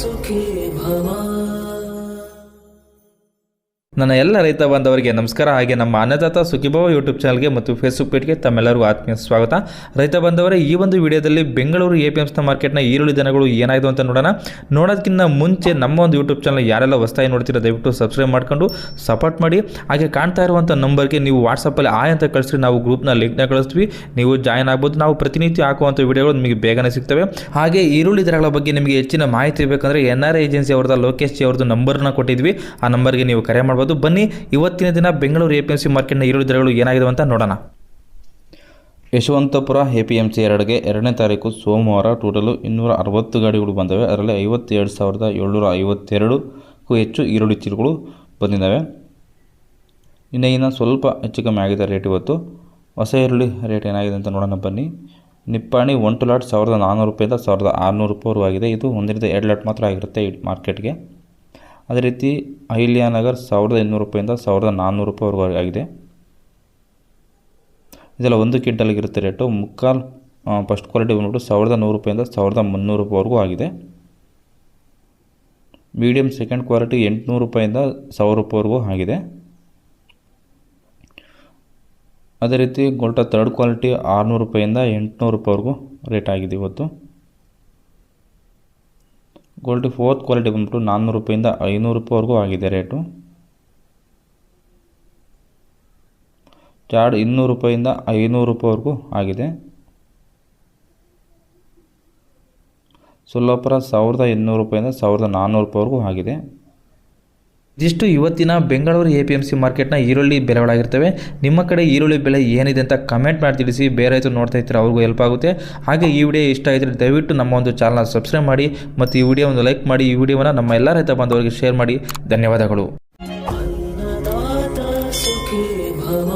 ಸುಖೀ ಭವ. ನನ್ನ ಎಲ್ಲ ರೈತ ಬಾಂಧವರಿಗೆ ನಮಸ್ಕಾರ. ಹಾಗೆ ನಮ್ಮ ಅನ್ನದಾತ ಸುಖೀಭವ ಯೂಟ್ಯೂಬ್ ಚಾನಲ್ಗೆ ಮತ್ತು ಫೇಸ್ಬುಕ್ ಪೇಜ್ಗೆ ತಮ್ಮೆಲ್ಲರಿಗೂ ಆತ್ಮೀಯ ಸ್ವಾಗತ. ರೈತ ಬಾಂಧವರೇ, ಈ ಒಂದು ವಿಡಿಯೋದಲ್ಲಿ ಬೆಂಗಳೂರು APMC ಮಾರ್ಕೆಟ್ನ ಈರುಳ್ಳಿ ದನಗಳು ಏನಾಯಿತು ಅಂತ ನೋಡೋದಕ್ಕಿಂತ ಮುಂಚೆ ನಮ್ಮ ಒಂದು ಯೂಟ್ಯೂಬ್ ಚಾನಲ್ ಯಾರೆಲ್ಲ ಹೊಸದಾಗಿ ನೋಡ್ತೀರಾ ದಯವಿಟ್ಟು ಸಬ್ಸ್ಕ್ರೈಬ್ ಮಾಡ್ಕೊಂಡು ಸಪೋರ್ಟ್ ಮಾಡಿ. ಹಾಗೆ ಕಾಣ್ತಾ ಇರುವಂಥ ನಂಬರ್ಗೆ ನೀವು ವಾಟ್ಸಪ್ಪಲ್ಲಿ ಆಯ್ ಅಂತ ಕಳಿಸ್ರಿ, ನಾವು ಗ್ರೂಪ್ನ ಲಿಂಕ್ನ ಕಳಿಸ್ತೀವಿ, ನೀವು ಜಾಯ್ನ್ ಆಗ್ಬೋದು. ನಾವು ಪ್ರತಿನಿತ್ಯ ಹಾಕುವಂಥ ವಿಡಿಯೋಗಳು ನಿಮಗೆ ಬೇಗನೆ ಸಿಗ್ತವೆ. ಹಾಗೆ ಈರುಳ್ಳಿ ದರಗಳ ಬಗ್ಗೆ ನಿಮಗೆ ಹೆಚ್ಚಿನ ಮಾಹಿತಿ ಬೇಕಂದರೆ NRI ಏಜೆನ್ಸಿ ಅವ್ರದ್ದು ಲೋಕೇಶ್ ಜಿ ಅವ್ರದ್ದು ನಂಬರ್ನ ಕೊಟ್ಟಿದ್ವಿ, ಆ ನಂಬರ್ಗೆ ನೀವು ಕರೆ ಮಾಡ್ಬೋದು. ಬನ್ನಿ ಇವತ್ತಿನ ದಿನ ಬೆಂಗಳೂರು APMC ಮಾರ್ಕೆಟ್ನ ಈರುಳ್ಳಿ ದರಗಳು ಏನಾಗಿದೆ ಅಂತ ನೋಡೋಣ. ಯಶವಂತಪುರ APMC 2ಗೆ 2ನೇ ತಾರೀಕು ಸೋಮವಾರ ಟೋಟಲು 260 ಗಾಡಿಗಳು ಬಂದವೆ. ಅದರಲ್ಲಿ 57,752ಕ್ಕೂ ಹೆಚ್ಚು ಈರುಳ್ಳಿ ಚೀಲಗಳು ಬಂದಿದ್ದಾವೆ. ಇನ್ನು ಸ್ವಲ್ಪ ಹೆಚ್ಚು ಕಮ್ಮಿ ಆಗಿದೆ ರೇಟ್. ಇವತ್ತು ಹೊಸ ಈರುಳ್ಳಿ ರೇಟ್ ಏನಾಗಿದೆ ಅಂತ ನೋಡೋಣ ಬನ್ನಿ. ನಿಪ್ಪಾಣಿ 1 ಲಾಟ್ 1,400 ರೂಪಾಯಿಂದ 1,600 ರೂಪಾಯಿವರೆಗೂ ಆಗಿದೆ. ಇದು 1ರಿಂದ 2 ಲಾಟ್ ಮಾತ್ರ ಆಗಿರುತ್ತೆ ಈ ಮಾರ್ಕೆಟ್ಗೆ. ಅದೇ ರೀತಿ ಅಹಿಲ್ಯಾನಗರ್ 1,800 ರೂಪಾಯಿಂದ 1,400 ರೂಪಾಯಿವರೆಗೂ ಆಗಿದೆ. ಇದೆಲ್ಲ 1 ಕ್ವಿಂಟಲ್ಗಿರುತ್ತೆ ರೇಟು. ಮುಕ್ಕಾಲು ಫಸ್ಟ್ ಕ್ವಾಲಿಟಿ ಬಂದ್ಬಿಟ್ಟು 1,100 ರೂಪಾಯಿಂದ 1,300 ರೂಪಾಯಿವರೆಗೂ ಆಗಿದೆ. ಮೀಡಿಯಮ್ ಸೆಕೆಂಡ್ ಕ್ವಾಲಿಟಿ 800 ರೂಪಾಯಿಂದ 1,000 ರೂಪಾಯಿವರೆಗೂ ಆಗಿದೆ. ಅದೇ ರೀತಿ ಗೋಲ್ಟಾ ಥರ್ಡ್ ಕ್ವಾಲಿಟಿ 600 ರೂಪಾಯಿಂದ 800 ರೂಪಾಯಿವರೆಗೂ ರೇಟ್ ಆಗಿದೆ ಇವತ್ತು. ಗೋಲ್ಡ್ ಫೋರ್ತ್ ಕ್ವಾಲಿಟಿ ಬಂದ್ಬಿಟ್ಟು 400 ರೂಪಾಯಿಂದ 500 ರೂಪಾಯಿವರೆಗೂ ಆಗಿದೆ ರೇಟು. ಚಾರ್ಡ್ 200 ರೂಪಾಯಿಂದ 500 ರೂಪಾಯಿವರೆಗೂ ಆಗಿದೆ. ಸೊಲ್ಲಾಪುರ 1,800 ರೂಪಾಯಿಂದ 1,400 ರೂಪಾಯಿವರೆಗೂ ಆಗಿದೆ. ಇದಿಷ್ಟು ಇವತ್ತಿನ ಬೆಂಗಳೂರು APMC ಮಾರ್ಕೆಟ್ನ ಈರುಳ್ಳಿ ಬೆಲೆಗಳಾಗಿರ್ತವೆ. ನಿಮ್ಮ ಕಡೆ ಈರುಳ್ಳಿ ಬೆಲೆ ಏನಿದೆ ಅಂತ ಕಮೆಂಟ್ ಮಾಡಿ ತಿಳಿಸಿ. ಬೇರೆ ರೈತರು ನೋಡ್ತಾ ಇರ್ತಾರೆ, ಅವ್ರಿಗೂ ಹೆಲ್ಪ್ ಆಗುತ್ತೆ. ಹಾಗೆ ಈ ವಿಡಿಯೋ ಇಷ್ಟ ಆಗಿದ್ರೆ ದಯವಿಟ್ಟು ನಮ್ಮ ಒಂದು ಚಾನಲ್ನ ಸಬ್ಸ್ಕ್ರೈಬ್ ಮಾಡಿ ಮತ್ತು ಈ ವಿಡಿಯೋ ಒಂದು ಲೈಕ್ ಮಾಡಿ. ಈ ವಿಡಿಯೋವನ್ನು ನಮ್ಮ ಎಲ್ಲ ರೈತ ಬಾಂಧವರಿಗೆ ಶೇರ್ ಮಾಡಿ. ಧನ್ಯವಾದಗಳು. ಅನ್ನದಾತ ಸುಖೀ ಭವ.